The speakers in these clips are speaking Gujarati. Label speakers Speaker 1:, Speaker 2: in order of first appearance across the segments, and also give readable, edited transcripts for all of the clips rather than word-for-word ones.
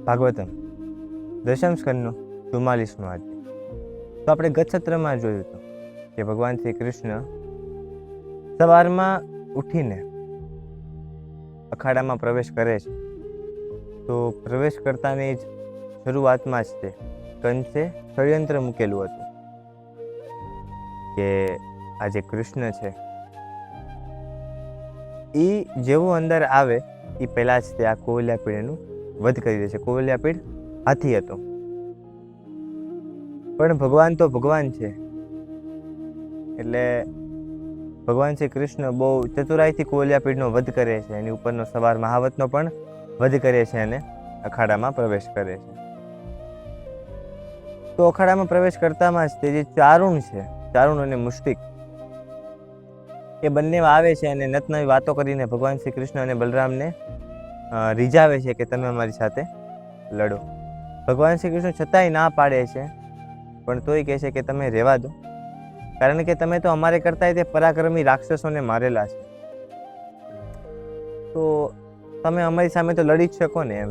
Speaker 1: ભાગવતમ દશમ સ્કંદનું 44મું અધ્યાય. તો આપણે ગત સત્રમાં જોયું હતું કે ભગવાન શ્રી કૃષ્ણ સવારમાં ઉઠીને અખાડામાં પ્રવેશ કરે છે. તો પ્રવેશ કરતાની જ શરૂઆતમાં જ તે કંસે ષડયંત્ર મૂકેલું હતું કે આ જે કૃષ્ણ છે એ જેવો અંદર આવે એ પહેલાં જ તે આ કોવલિયાપીડનું વધ કરી દે છે. કોવલિયાપીડ હાથી હતો, પણ ભગવાન તો ભગવાન છે એટલે ભગવાન શ્રી કૃષ્ણ બહુ ચતુરાઈથી કોવલિયાપીડનો વધ કરે છે. એની ઉપરનો સવાર મહાવતનો પણ વધ કરે છે અને અખાડામાં પ્રવેશ કરે છે. તો અખાડામાં પ્રવેશ કરતામાં જ તે જે ચારુણ છે, ચારુણ અને મુષ્ટિક, એ બંને આવે છે અને નતનવી વાતો કરીને ભગવાન શ્રી કૃષ્ણ અને બલરામને રીઝાવે છે કે તમે અમારી સાથે લડો. ભગવાન શ્રી કૃષ્ણ છતાંય ના પાડે છે, પણ તોય કહે છે કે તમે રહેવા દો, કારણ કે તમે તો અમારે કરતાંય તે પરાક્રમી રાક્ષસોને મારેલા છે, તો તમે અમારી સામે તો લડી જ શકો ને એમ.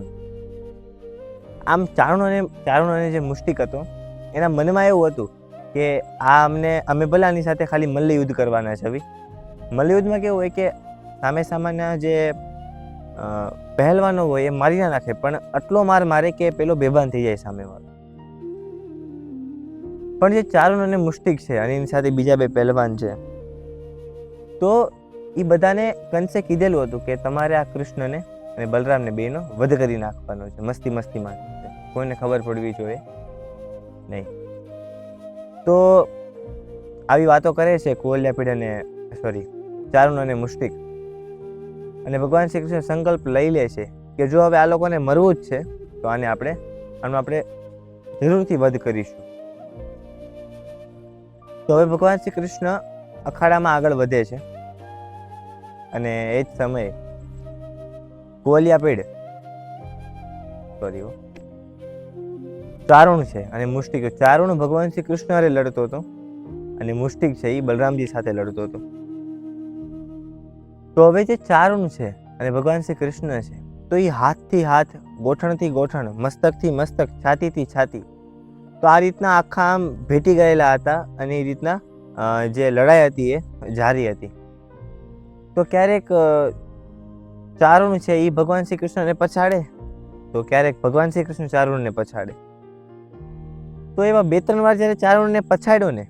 Speaker 1: આમ ચારુણ જે મુષ્ટિક હતો એના મનમાં એવું હતું કે અમે ભલે આની સાથે ખાલી મલ્લયુદ્ધ કરવાના છે. મલ્લયુદ્ધમાં કેવું હોય કે સામે સામાના જે પહેલવાનો હોય એ મારી ના નાખે, પણ આટલો માર મારે કે પેલો બેભાન થઈ જાય સામેવાળો. પણ જે ચારુણ અને મુષ્ટિક છે અને એની સાથે બીજા બે પહેલવાન છે, તો એ બધાને કંસે કીધેલું હતું કે તમારે આ કૃષ્ણને અને બલરામને બેનો વધ કરી નાખવાનો છે. મસ્તીમાં કોઈને ખબર પડવી જોઈએ નહીં. તો આવી વાતો કરે છે કોવલિયાપીડ ચારુણ અને મુષ્ટિક, અને ભગવાન શ્રી કૃષ્ણ સંકલ્પ લઈ લે છે કે જો હવે આ લોકોને મરવું જ છે તો આનો આપણે જરૂરથી વધ કરીશું. તો હવે ભગવાન શ્રી કૃષ્ણ અખાડામાં આગળ વધે છે અને એ જ સમયે કોવલિયાપીડ ચારુણ છે અને મુષ્ટિક. ચારુણ ભગવાન શ્રી કૃષ્ણ હારે લડતો હતો અને મુષ્ટિક છે એ બલરામજી સાથે લડતો હતો. તો હવે જે ચારુણ છે અને ભગવાન શ્રી કૃષ્ણ છે, તો એ હાથથી હાથ, ગોઠણથી ગોઠણ, મસ્તકથી મસ્તક, છાતીથી છાતી, તો આ રીતના આખા આમ ભેટી ગયેલા હતા અને એ રીતના જે લડાઈ હતી એ જારી હતી. તો ક્યારેક ચારુણ છે એ ભગવાન શ્રી કૃષ્ણને પછાડે, તો ક્યારેક ભગવાન શ્રી કૃષ્ણ ચારુણને પછાડે. તો એવા 2-3 વાર જ્યારે ચારુણને પછાડ્યો ને,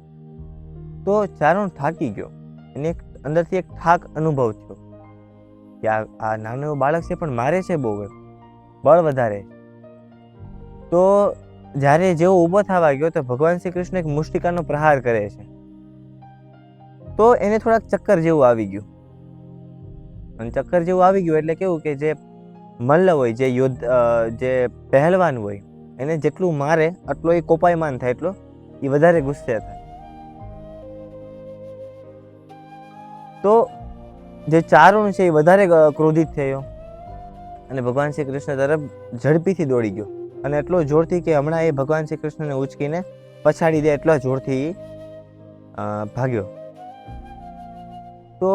Speaker 1: તો ચારુણ થાકી ગયો. એને અંદરથી એક થાક અનુભવ થયો કે આ નાનું એવું બાળક છે પણ મારે છે બહુ બળ વધારે. તો જ્યારે જેવો ઊભો થવા ગયો તો ભગવાન શ્રી કૃષ્ણ એક મુષ્ટિકાનો પ્રહાર કરે છે. તો એને થોડાક ચક્કર જેવું આવી ગયું. અને ચક્કર જેવું આવી ગયું એટલે કેવું કે જે મલ્લ હોય, જે પહેલવાન હોય, એને જેટલું મારે આટલો એ કોપાયમાન થાય, એટલો એ વધારે ગુસ્સે થાય. તો જે ચારુણ છે એ વધારે ક્રોધિત થયો અને ભગવાન શ્રી કૃષ્ણ તરફ ઝડપીથી દોડી ગયો અને એટલો જોરથી કે હમણાં એ ભગવાન શ્રી કૃષ્ણને ઉચકીને પછાડી દે એટલા જોરથી ભાગ્યો. તો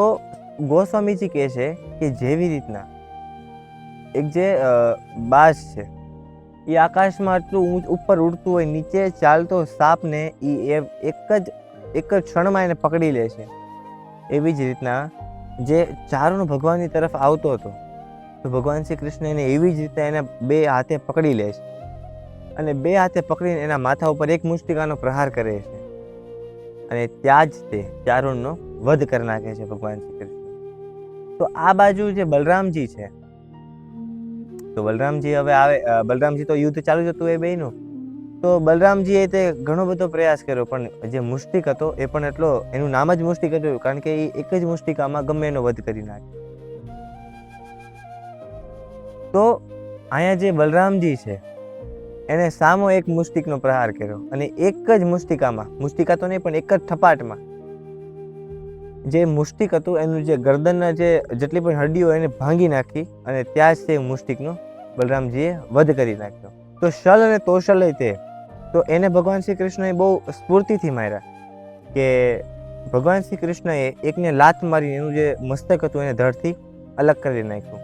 Speaker 1: ગોસ્વામીજી કહે છે કે જેવી રીતના એક જે બાજ છે એ આકાશમાં આટલું ઉપર ઉડતું હોય, નીચે ચાલતો સાપને એ એક જ ક્ષણમાં એને પકડી લે છે, એવી જ રીતના જે ચારુણ ભગવાનની તરફ આવતો હતો તો ભગવાન શ્રી કૃષ્ણ એને એવી જ રીતે એને 2 હાથે પકડી લે છે અને 2 હાથે પકડીને એના માથા ઉપર એક મુષ્ટિકાનો પ્રહાર કરે છે અને ત્યાં જ તે ચારુણનો વધ કરી નાખે છે ભગવાન શ્રી કૃષ્ણ. તો આ બાજુ જે બલરામજી છે, તો બલરામજી હવે આવે. બલરામજી તો યુદ્ધ ચાલુ જ હતું એ બેયનું. તો બલરામજીએ તે ઘણો બધો પ્રયાસ કર્યો, પણ જે મુષ્ટિક હતો એ પણ એટલો, એનું નામ જ મુષ્ટિક હતું કારણ કે એ એક જ મુષ્ટિકામાં ગમે એનો વધ કરી નાખે. તો અહીંયા જે બલરામજી છે એને સામો એક મુષ્ટિકનો પ્રહાર કર્યો અને એક જ મુષ્ટિકા તો નહીં પણ એક જ થપાટમાં જે મુષ્ટિક હતું એનું જે ગરદનના જેટલી પણ હડ્ડીઓ એને ભાંગી નાખી અને ત્યાં જ તે મુષ્ટિકનો બલરામજીએ વધ કરી નાખ્યો. તો શલ અને તોષલય તે, તો એને ભગવાન શ્રી કૃષ્ણએ બહુ સ્ફૂર્તિથી માર્યા કે ભગવાન શ્રી કૃષ્ણએ એકને લાત મારીને એનું જે મસ્તક હતું એને ધડથી અલગ કરી નાખ્યું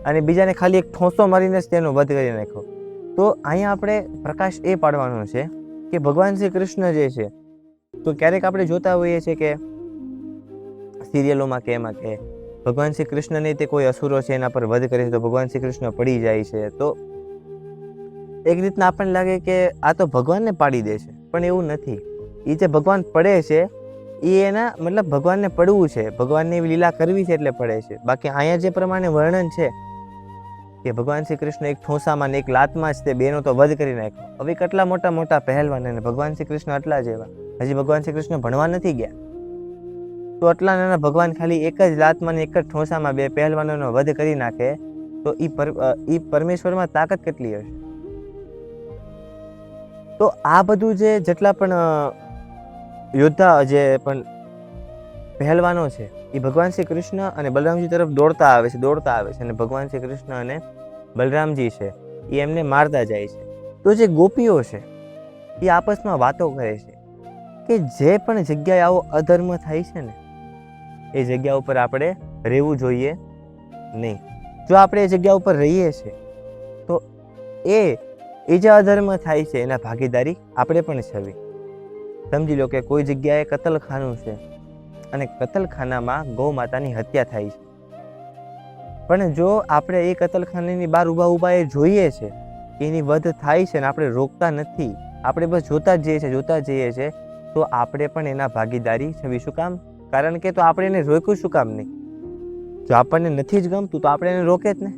Speaker 1: અને બીજાને ખાલી એક ઠોંસો મારીને જ તેનો વધ કરી નાખ્યો. તો અહીંયા આપણે પ્રકાશ એ પાડવાનો છે કે ભગવાન શ્રી કૃષ્ણ જે છે, તો ક્યારેક આપણે જોતા હોઈએ છીએ કે સિરિયલોમાં કે એમાં કે ભગવાન શ્રી કૃષ્ણને તે કોઈ અસુરો છે એના પર વધ કરે છે તો ભગવાન શ્રી કૃષ્ણ પડી જાય છે. તો એક રીતના આપણને લાગે કે આ તો ભગવાનને પાડી દે છે, પણ એવું નથી. એ જે ભગવાન પડે છે એ એના મતલબ ભગવાનને પડવું છે, ભગવાનને એવી લીલા કરવી છે એટલે પડે છે. બાકી અહીંયા જે પ્રમાણે વર્ણન છે કે ભગવાન શ્રી કૃષ્ણ એક ઠોસામાં ને એક લાતમાં જ તે બેનો તો વધ કરી નાખ્યો. હવે કેટલા મોટા મોટા પહેલવાન અને ભગવાન શ્રી કૃષ્ણ આટલા જેવા, હજી ભગવાન શ્રી કૃષ્ણ ભણવા નથી ગયા, તો આટલા નાના ભગવાન ખાલી એક જ લાતમાં ને એક જ ઠોસામાં બે પહેલવાનોનો વધ કરી નાખે, તો એ પરમેશ્વરમાં તાકાત કેટલી હશે. તો આ બધું જેટલા પણ યોદ્ધા જે પણ પહેલવાનો છે એ ભગવાન શ્રી કૃષ્ણ અને બલરામજી તરફ દોડતા આવે છે અને ભગવાન શ્રી કૃષ્ણ અને બલરામજી છે એ એમને મારતા જાય છે. તો જે ગોપીઓ છે એ આપસમાં વાતો કરે છે કે જે પણ જગ્યાએ આવો અધર્મ થાય છે ને એ જગ્યા ઉપર આપણે રહેવું જોઈએ નહીં. જો આપણે એ જગ્યા ઉપર રહીએ છીએ તો એ જે અધર્મ થાય છે એના ભાગીદારી આપણે પણ છવી. સમજી લો કે કોઈ જગ્યાએ કતલખાનું છે અને કતલખાનામાં ગૌ માતાની હત્યા થાય છે, પણ જો આપણે એ કતલખાનાની બહાર ઊભા એ જોઈએ છે એની વધ થાય છે ને આપણે રોકતા નથી, આપણે બસ જોતા જ જઈએ છીએ, તો આપણે પણ એના ભાગીદારી છવી. શું કામ? કારણ કે તો આપણે એને રોક્યું શું કામ નહીં? જો આપણને નથી જ ગમતું તો આપણે એને રોકે જ ને.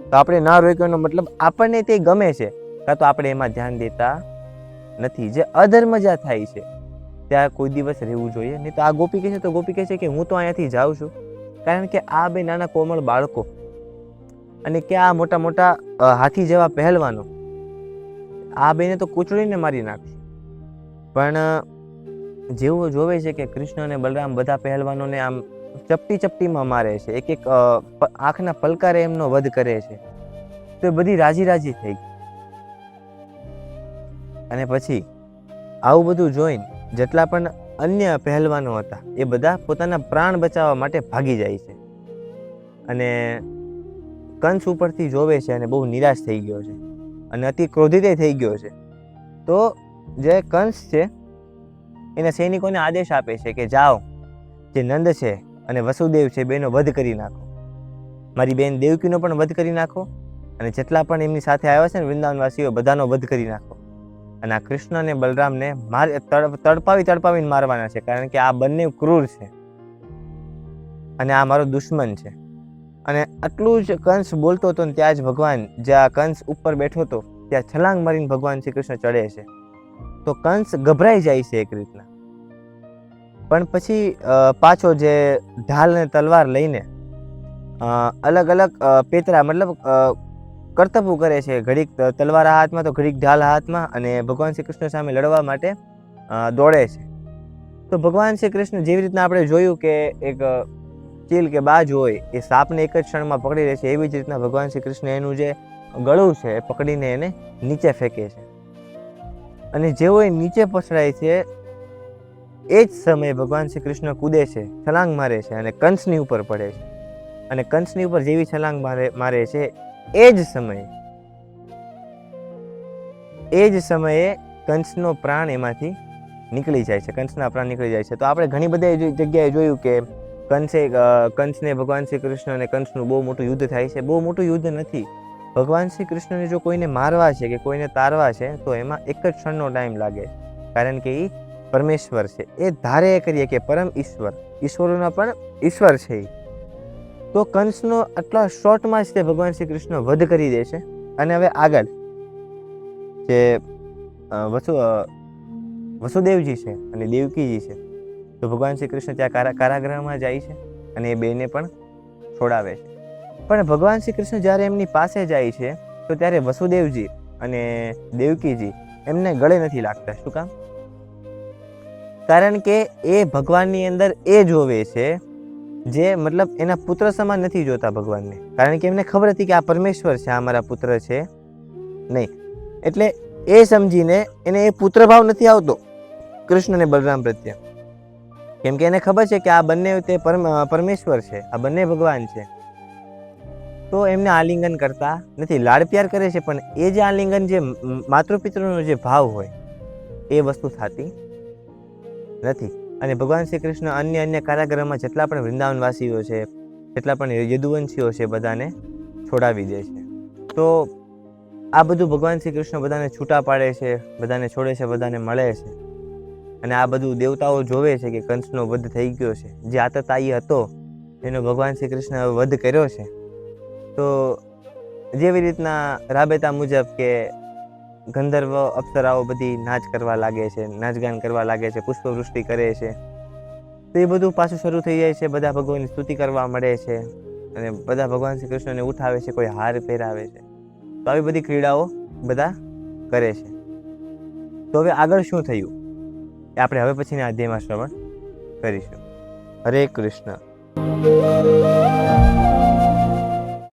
Speaker 1: તો આપણે ના રોક્યાનો મતલબ આપણને તે ગમે છે, કાં તો આપણે એમાં ધ્યાન દેતા નથી. જે અધર્મ જ્યાં થાય છે ત્યાં કોઈ દિવસ રહેવું જોઈએ નહીં. તો આ ગોપી કહે છે તો ગોપી કહે છે કે હું તો અહીંયાથી જાઉં છું, કારણ કે આ બે નાના કોમળ બાળકો અને કે આ મોટા મોટા હાથી જેવા પહેલવાનો, આ બેને તો કૂચડીને મારી નાખશું. પણ જેવું જોવે છે કે કૃષ્ણ અને બલરામ બધા પહેલવાનોને આમ ચપટીમાં મારે છે, એક એક આંખના પલકારે એમનો વધ કરે છે, તો એ બધી રાજી થઈ ગઈ. અને પછી આવું બધું જોઈને જેટલા પણ અન્ય પહેલવાનો હતા એ બધા પોતાના પ્રાણ બચાવવા માટે ભાગી જાય છે. અને કંસ ઉપરથી જોવે છે અને બહુ નિરાશ થઈ ગયો છે અને અતિ ક્રોધિત થઈ ગયો છે. તો જે કંસ છે એના સૈનિકોને આદેશ આપે છે કે જાઓ, જે નંદ છે અને વસુદેવ છે બેનો વધ કરી નાખો, મારી બેન દેવકીનો પણ વધ કરી નાખો, અને જેટલા પણ એમની સાથે આવ્યા છે ને વૃંદાવનવાસીઓ બધાનો વધ કરી નાખો. અને આ કૃષ્ણ અને બલરામને તડપાવીને મારવાના છે, કારણ કે આ બંને ક્રૂર છે અને આ મારો દુશ્મન છે. અને આટલું જ કંસ બોલતો હતો ને ત્યાં જ ભગવાન જ્યાં કંસ ઉપર બેઠો હતો ત્યાં છલાંગ મારીને ભગવાન શ્રી કૃષ્ણ ચડે છે. તો કંસ ગભરાઈ જાય છે એક રીતના, પણ પછી પાછો જે ઢાલ ને તલવાર લઈને અલગ અલગ પેતરા મતલબ કર્તવ્ય કરે છે, ઘડીક તલવાર હાથમાં તો ઘડીક ઢાલ હાથમાં, અને ભગવાન શ્રી કૃષ્ણ સામે લડવા માટે દોડે છે. તો ભગવાન શ્રી કૃષ્ણ જેવી રીતના આપણે જોયું કે એક ચીલ કે બાજ હોય એ સાપને એક જ ક્ષણમાં પકડી લે છે, એવી જ રીતના ભગવાન શ્રી કૃષ્ણ એનું જે ગળું છે એ પકડીને એને નીચે ફેંકે છે. અને જેવો એ નીચે પછડાય છે એ જ સમયે ભગવાન શ્રી કૃષ્ણ કૂદે છે, છલાંગ મારે છે અને કંસની ઉપર પડે છે. અને કંસની ઉપર જેવી છલાંગ મારે છે એ જ સમયે કંસનો પ્રાણ એમાંથી નીકળી જાય છે, કંસના પ્રાણ નીકળી જાય છે. તો આપણે ઘણી બધી જગ્યાએ જોયું કે કંસને ભગવાન શ્રી કૃષ્ણ અને કંસનું બહુ મોટું યુદ્ધ થાય છે. બહુ મોટું યુદ્ધ નથી. ભગવાન શ્રી કૃષ્ણને જો કોઈને મારવા છે કે કોઈને તારવા છે તો એમાં એક જ ક્ષણનો ટાઈમ લાગે, કારણ કે એ પરમેશ્વર છે. એ ધારે કરીએ કે પરમ ઈશ્વરોના પણ ઈશ્વર છે. તો કંસનો આટલા શોર્ટમાં જ તે ભગવાન શ્રી કૃષ્ણ વધ કરી દે છે. અને હવે આગળ જે વસુદેવજી છે અને દેવકીજી છે, તો ભગવાન શ્રી કૃષ્ણ ત્યાં કારાગૃહમાં જાય છે અને એ બેને પણ છોડાવે છે. પણ ભગવાન શ્રી કૃષ્ણ જ્યારે એમની પાસે જાય છે તો ત્યારે વસુદેવજી અને દેવકીજી એમને ગળે નથી લાગતા. શું કામ? કારણ કે એ ભગવાનની અંદર એ જોવે છે જે મતલબ એના પુત્ર સમાન નથી જોતા ભગવાનને, કારણ કે એમને ખબર હતી કે આ પરમેશ્વર છે, આ મારા પુત્ર છે નહીં. એટલે એ સમજીને એને એ પુત્ર ભાવ નથી આવતો કૃષ્ણ અને બલરામ પ્રત્યે, કેમ કે એને ખબર છે કે આ બંને તે પરમેશ્વર છે, આ બંને ભગવાન છે. તો એમને આલિંગન કરતા નથી. લાડ પ્યાર કરે છે, પણ એ જે આલિંગન જે માતૃપિતૃનો જે ભાવ હોય એ વસ્તુ થતી નથી. અને ભગવાન શ્રી કૃષ્ણ અન્ય કારાગૃહમાં જેટલા પણ વૃંદાવનવાસીઓ છે, જેટલા પણ યદુવંશીઓ છે, બધાને છોડાવી દે છે. તો આ બધું ભગવાન શ્રી કૃષ્ણ બધાને છૂટા પાડે છે, બધાને છોડે છે, બધાને મળે છે. અને આ બધું દેવતાઓ જોવે છે કે કંસનો વધ થઈ ગયો છે. જે આતતાયી હતો એનો ભગવાન શ્રી કૃષ્ણ વધ કર્યો છે. તો જેવી રીતના રાબેતા મુજબ કે ગંધર્વ અપ્સરાઓ બધી નાચ કરવા લાગે છે, નાચગાન કરવા લાગે છે, પુષ્પવૃષ્ટિ કરે છે. તો એ બધું પાછું શરૂ થઈ જાય છે. બધા ભગવાનની સ્તુતિ કરવા મળે છે અને બધા ભગવાન શ્રી કૃષ્ણને ઉઠાવે છે, કોઈ હાર પહેરાવે છે. તો આવી બધી ક્રીડાઓ બધા કરે છે. તો હવે આગળ શું થયું એ આપણે હવે પછીના અધ્યાયમાં શ્રવણ કરીશું. હરે કૃષ્ણ.